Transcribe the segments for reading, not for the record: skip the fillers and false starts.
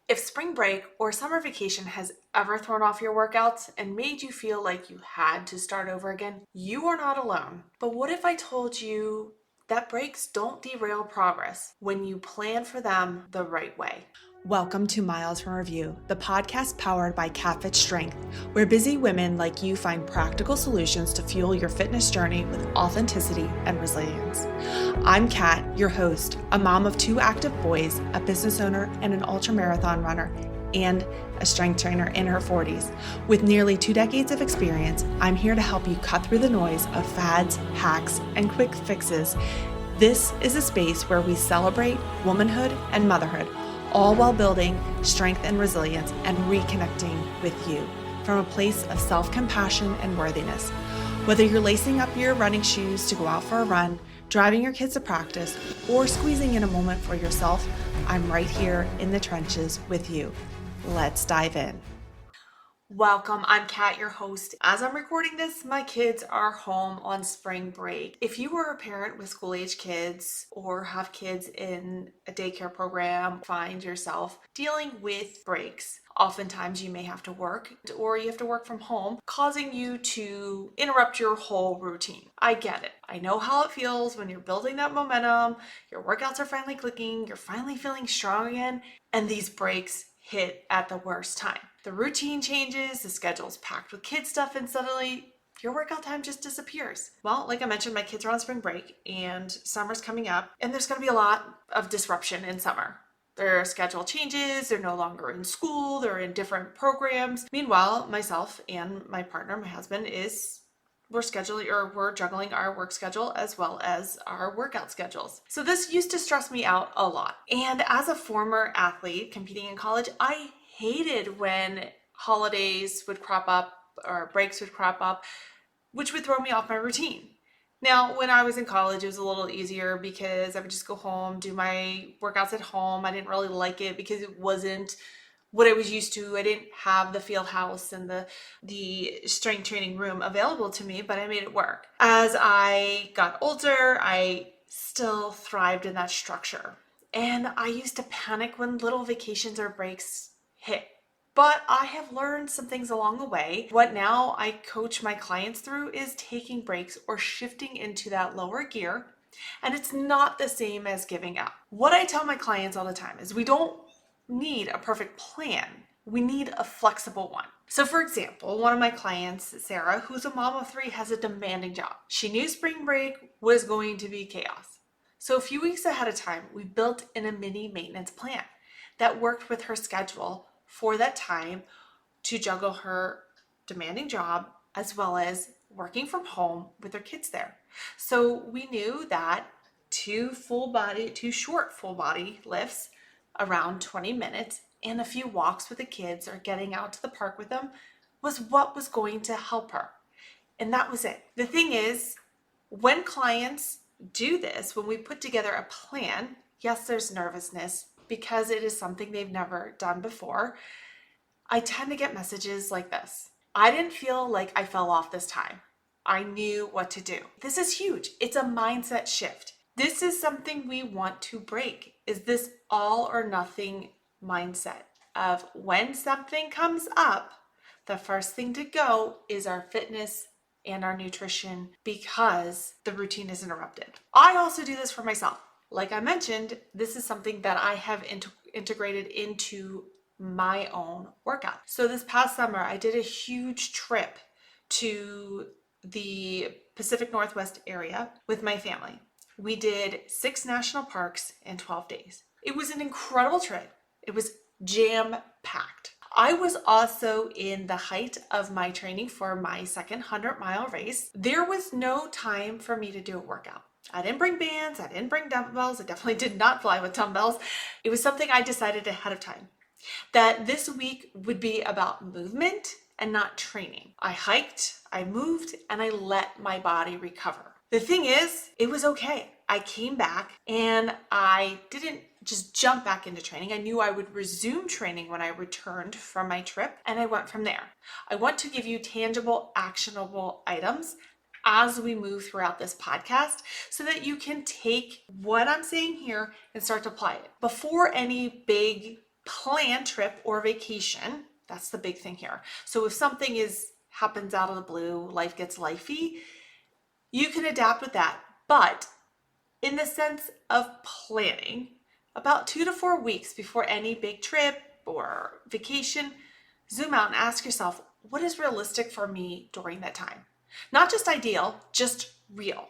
If spring break or summer vacation has ever thrown off your workouts and made you feel like you had to start over again, you are not alone. But what if I told you that breaks don't derail progress when you plan for them the right way? Welcome to Miles from Review, the podcast powered by KatFit Strength, where busy women like you find practical solutions to fuel your fitness journey with authenticity and resilience. I'm Kat, your host, a mom of 2 active boys, a business owner, and an ultramarathon runner, and a strength trainer in her 40s. With nearly 2 decades of experience, I'm here to help you cut through the noise of fads, hacks, and quick fixes. This is a space where we celebrate womanhood and motherhood, all while building strength and resilience and reconnecting with you from a place of self-compassion and worthiness. Whether you're lacing up your running shoes to go out for a run, driving your kids to practice, or squeezing in a moment for yourself, I'm right here in the trenches with you. Let's dive in. Welcome, I'm Kat, your host. As I'm recording this, my kids are home on spring break. If you are a parent with school-age kids or have kids in a daycare program, find yourself dealing with breaks. Oftentimes you may have to work or you have to work from home, causing you to interrupt your whole routine. I get it. I know how it feels when you're building that momentum, your workouts are finally clicking, you're finally feeling strong again, and these breaks hit at the worst time. The routine changes, the schedule's packed with kid stuff, and suddenly your workout time just disappears. Well, like I mentioned, my kids are on spring break and summer's coming up, and there's going to be a lot of disruption in summer. Their schedule changes, they're no longer in school, they're in different programs. Meanwhile, myself and my partner, my husband, we're juggling our work schedule as well as our workout schedules. So this used to stress me out a lot. And as a former athlete competing in college, I hated when holidays would crop up or breaks would crop up, which would throw me off my routine. Now, when I was in college, it was a little easier because I would just go home, do my workouts at home. I didn't really like it because it wasn't what I was used to. I didn't have the field house and the strength training room available to me, but I made it work. As I got older, I still thrived in that structure. And I used to panic when little vacations or breaks hit. But I have learned some things along the way. What now I coach my clients through is taking breaks or shifting into that lower gear. And it's not the same as giving up. What I tell my clients all the time is we don't need a perfect plan. We need a flexible one. So for example, one of my clients, Sarah, who's a mom of 3, has a demanding job. She knew spring break was going to be chaos. So a few weeks ahead of time, we built in a mini maintenance plan that worked with her schedule for that time to juggle her demanding job as well as working from home with her kids there. So we knew that 2 short full body lifts around 20 minutes and a few walks with the kids or getting out to the park with them was what was going to help her. And that was it. The thing is, when clients do this, when we put together a plan, yes, there's nervousness because it is something they've never done before. I tend to get messages like this. I didn't feel like I fell off this time. I knew what to do. This is huge. It's a mindset shift. This is something we want to break, is this all or nothing mindset of when something comes up, the first thing to go is our fitness and our nutrition because the routine is interrupted. I also do this for myself. Like I mentioned, this is something that I have integrated into my own workout. So this past summer, I did a huge trip to the Pacific Northwest area with my family. We did 6 national parks in 12 days. It was an incredible trip. It was jam-packed. I was also in the height of my training for my second 100-mile race. There was no time for me to do a workout. I didn't bring bands, I didn't bring dumbbells, I definitely did not fly with dumbbells. It was something I decided ahead of time, that this week would be about movement and not training. I hiked, I moved, and I let my body recover. The thing is, it was okay. I came back and I didn't just jump back into training. I knew I would resume training when I returned from my trip, and I went from there. I want to give you tangible, actionable items as we move throughout this podcast so that you can take what I'm saying here and start to apply it. Before any big plan trip or vacation. That's the big thing here. So if something happens out of the blue, life gets lifey, you can adapt with that. But in the sense of planning, about 2 to 4 weeks before any big trip or vacation, zoom out and ask yourself, what is realistic for me during that time? Not just ideal, just real.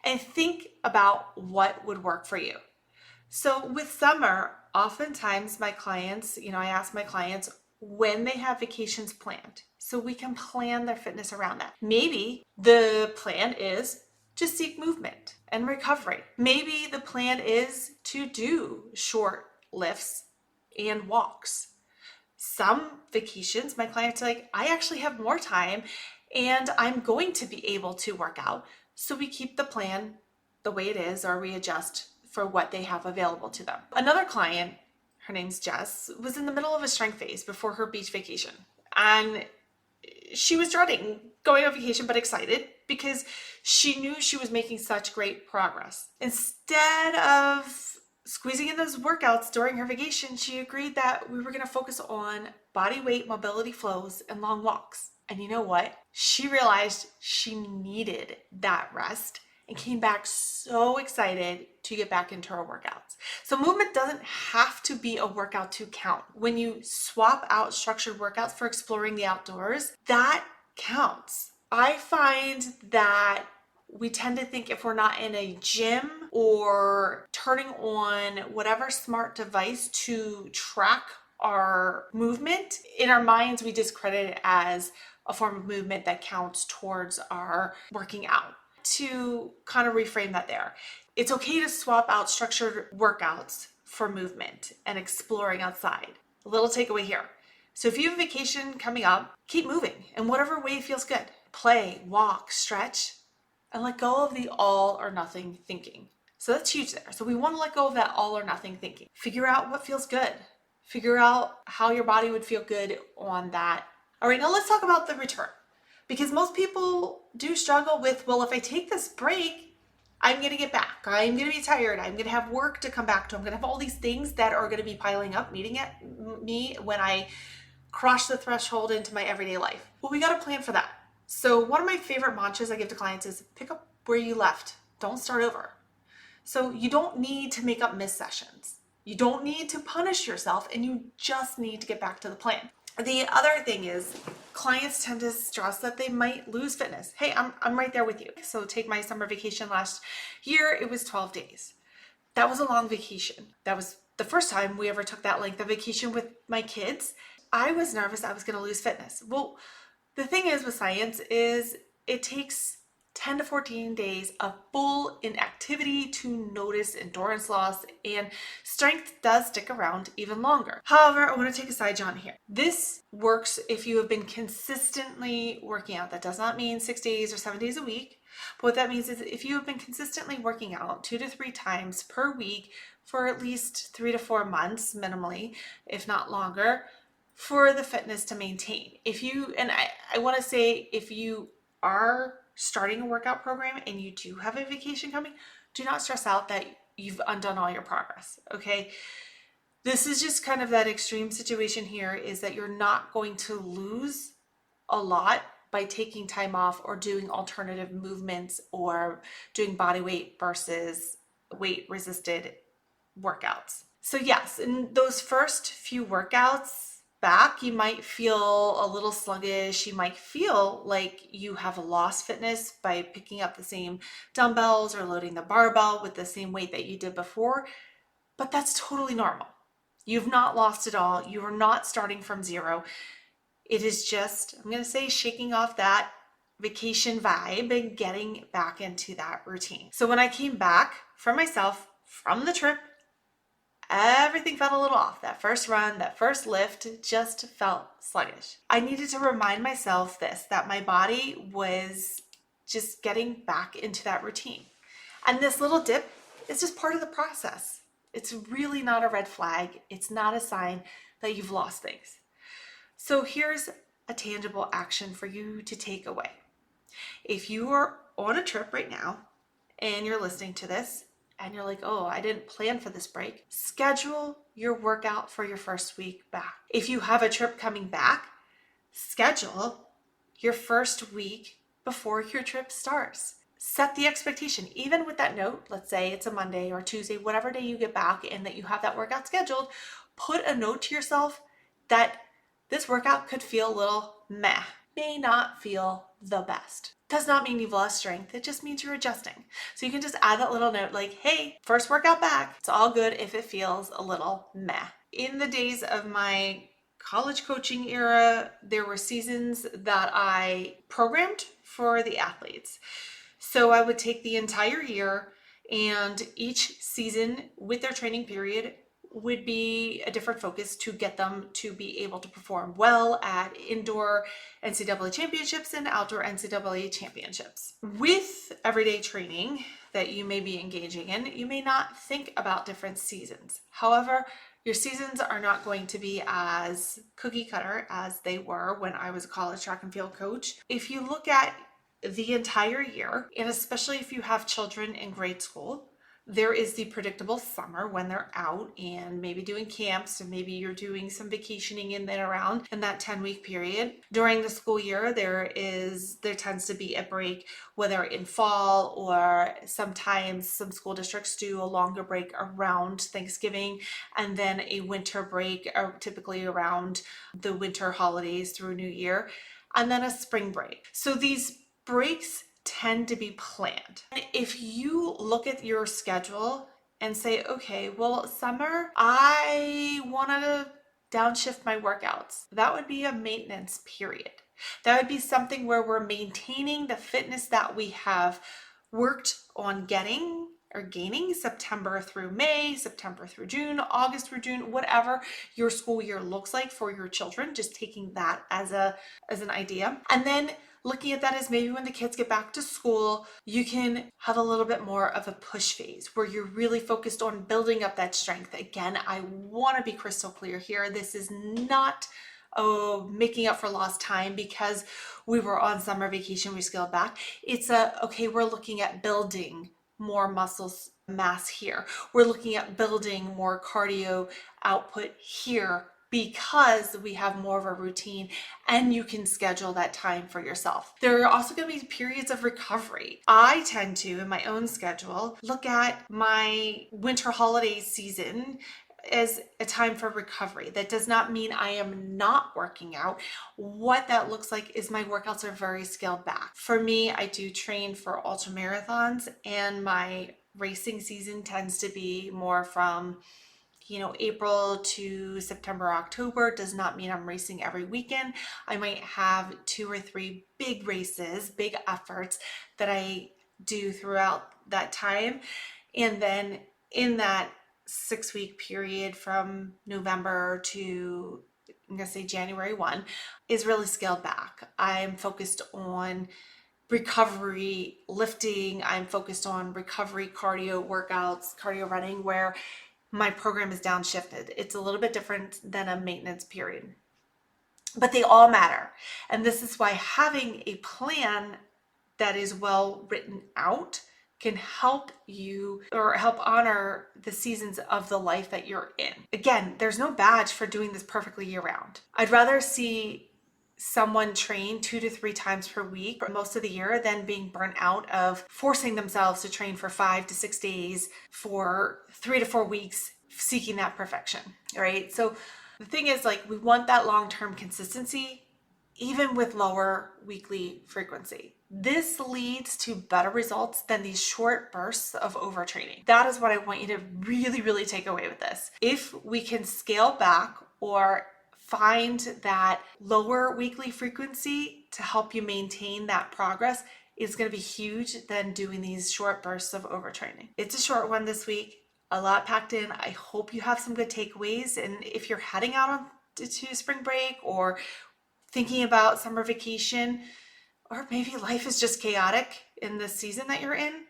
And think about what would work for you. So with summer, oftentimes my clients, I ask my clients when they have vacations planned so we can plan their fitness around that. Maybe the plan is to seek movement and recovery. Maybe the plan is to do short lifts and walks. Some vacations, my clients are like, I actually have more time and I'm going to be able to work out. So we keep the plan the way it is, or we adjust for what they have available to them. Another client, her name's Jess, was in the middle of a strength phase before her beach vacation. And she was dreading going on vacation, but excited because she knew she was making such great progress. Instead of squeezing in those workouts during her vacation, she agreed that we were going to focus on body weight, mobility flows, and long walks. And you know what? She realized she needed that rest and came back so excited to get back into her workouts. So movement doesn't have to be a workout to count. When you swap out structured workouts for exploring the outdoors, that counts. I find that we tend to think if we're not in a gym or turning on whatever smart device to track our movement, in our minds we discredit it as a form of movement that counts towards our working out. To kind of reframe that there, it's okay to swap out structured workouts for movement and exploring outside. A little takeaway here. So if you have a vacation coming up, keep moving in whatever way feels good. Play, walk, stretch, and let go of the all or nothing thinking. So that's huge there. So we want to let go of that all or nothing thinking. Figure out what feels good. Figure out how your body would feel good on that. All right, now let's talk about the return. Because most people do struggle with, well, if I take this break, I'm going to get back. I'm going to be tired. I'm going to have work to come back to. I'm going to have all these things that are going to be piling up, meeting at me when I cross the threshold into my everyday life. Well, we got to plan for that. So one of my favorite mantras I give to clients is pick up where you left. Don't start over. So you don't need to make up missed sessions. You don't need to punish yourself, and you just need to get back to the plan. The other thing is clients tend to stress that they might lose fitness. Hey, I'm right there with you. So take my summer vacation last year. It was 12 days. That was a long vacation. That was the first time we ever took that length of vacation with my kids. I was nervous I was going to lose fitness. Well, the thing is with science is it takes 10 to 14 days of full inactivity to notice endurance loss, and strength does stick around even longer. However, I want to take a side jaunt here. This works if you have been consistently working out. That does not mean 6 days or 7 days a week. But what that means is if you have been consistently working out 2 to 3 times per week for at least 3 to 4 months minimally, if not longer, for the fitness to maintain. I want to say if you are starting a workout program and you do have a vacation coming, do not stress out that you've undone all your progress, okay? This is just kind of that extreme situation here, is that you're not going to lose a lot by taking time off or doing alternative movements or doing body weight versus weight resisted workouts. So yes, in those first few workouts back, you might feel a little sluggish. You might feel like you have lost fitness by picking up the same dumbbells or loading the barbell with the same weight that you did before, but that's totally normal. You've not lost it all. You are not starting from zero. It is just, I'm going to say, shaking off that vacation vibe and getting back into that routine. So when I came back for myself from the trip, everything felt a little off. That first run, that first lift just felt sluggish. I needed to remind myself that my body was just getting back into that routine. And this little dip is just part of the process. It's really not a red flag. It's not a sign that you've lost things. So here's a tangible action for you to take away. If you are on a trip right now and you're listening to this, and you're like, oh, I didn't plan for this break, schedule your workout for your first week back. If you have a trip coming back, schedule your first week before your trip starts. Set the expectation. Even with that note, let's say it's a Monday or Tuesday, whatever day you get back and that you have that workout scheduled, put a note to yourself that this workout could feel a little meh, may not feel the best. Does not mean you've lost strength. It just means you're adjusting. So you can just add that little note like, hey, first workout back. It's all good if it feels a little meh. In the days of my college coaching era, there were seasons that I programmed for the athletes. So I would take the entire year, and each season with their training period would be a different focus to get them to be able to perform well at indoor NCAA championships and outdoor NCAA championships. With everyday training that you may be engaging in, you may not think about different seasons. However, your seasons are not going to be as cookie cutter as they were when I was a college track and field coach. If you look at the entire year, and especially if you have children in grade school, there is the predictable summer when they're out and maybe doing camps, and maybe you're doing some vacationing in and around in that 10-week period. During the school year, there tends to be a break, whether in fall or sometimes some school districts do a longer break around Thanksgiving, and then a winter break, typically around the winter holidays through New Year, and then a spring break. So these breaks tend to be planned. And if you look at your schedule and say, okay, well, summer, I want to downshift my workouts, that would be a maintenance period. That would be something where we're maintaining the fitness that we have worked on getting or gaining September through May, September through June, August through June, whatever your school year looks like for your children, just taking that as an idea. And then looking at that as maybe when the kids get back to school, you can have a little bit more of a push phase where you're really focused on building up that strength. Again, I want to be crystal clear here. This is not making up for lost time because we were on summer vacation, we scaled back. It's okay, we're looking at building more muscle mass here. We're looking at building more cardio output here, because we have more of a routine and you can schedule that time for yourself. There are also going to be periods of recovery. I tend to, in my own schedule, look at my winter holiday season as a time for recovery. That does not mean I am not working out. What that looks like is my workouts are very scaled back. For me, I do train for ultra marathons, and my racing season tends to be more from April to September, October. Does not mean I'm racing every weekend. I might have 2 or 3 big races, big efforts that I do throughout that time. And then in that 6-week period from November to, I'm going to say January 1, is really scaled back. I'm focused on recovery lifting. I'm focused on recovery cardio workouts, cardio running, where my program is downshifted. It's a little bit different than a maintenance period, but they all matter. And this is why having a plan that is well written out can help you or help honor the seasons of the life that you're in. Again, there's no badge for doing this perfectly year round. I'd rather see someone train 2 to 3 times per week for most of the year than being burnt out of forcing themselves to train for 5 to 6 days for 3 to 4 weeks, seeking that perfection, right? So the thing is, we want that long-term consistency, even with lower weekly frequency. This leads to better results than these short bursts of overtraining. That is what I want you to really, really take away with this. If we can scale back or find that lower weekly frequency to help you maintain that progress, is going to be huge than doing these short bursts of overtraining. It's a short one this week, a lot packed in. I hope you have some good takeaways. And if you're heading out on to spring break or thinking about summer vacation, or maybe life is just chaotic in the season that you're in,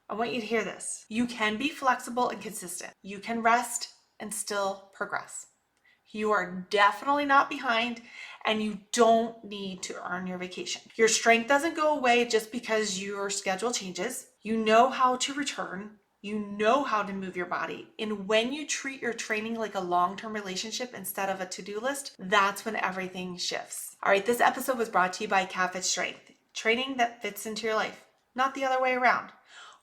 I want you to hear this. You can be flexible and consistent. You can rest and still progress. You are definitely not behind, and you don't need to earn your vacation. Your strength doesn't go away just because your schedule changes. You know how to return. you know how to move your body. And when you treat your training like a long-term relationship instead of a to-do list, that's when everything shifts. All right, this episode was brought to you by KatFit Strength, training that fits into your life, not the other way around.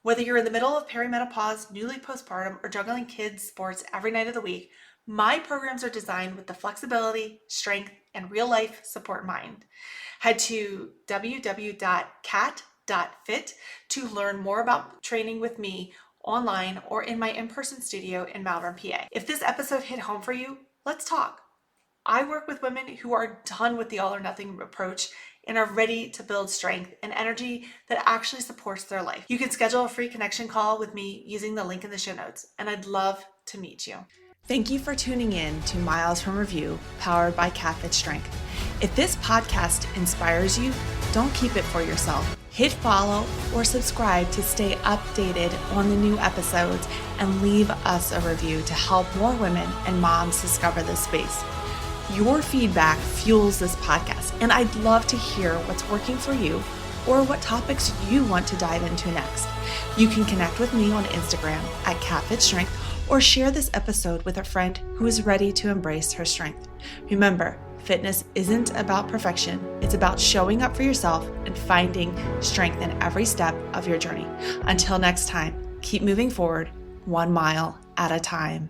Whether you're in the middle of perimenopause, newly postpartum, or juggling kids' sports every night of the week, my programs are designed with the flexibility, strength, and real-life support in mind. Head to www.kat.fit to learn more about training with me online or in my in-person studio in Malvern, PA. If this episode hit home for you, let's talk. I work with women who are done with the all or nothing approach and are ready to build strength and energy that actually supports their life. You can schedule a free connection call with me using the link in the show notes, and I'd love to meet you. Thank you for tuning in to Miles from Review, powered by KatFit Strength. If this podcast inspires you, don't keep it for yourself. Hit follow or subscribe to stay updated on the new episodes and leave us a review to help more women and moms discover this space. Your feedback fuels this podcast, and I'd love to hear what's working for you or what topics you want to dive into next. You can connect with me on Instagram at KatFit Strength or share this episode with a friend who is ready to embrace her strength. Remember, fitness isn't about perfection. It's about showing up for yourself and finding strength in every step of your journey. Until next time, keep moving forward 1 mile at a time.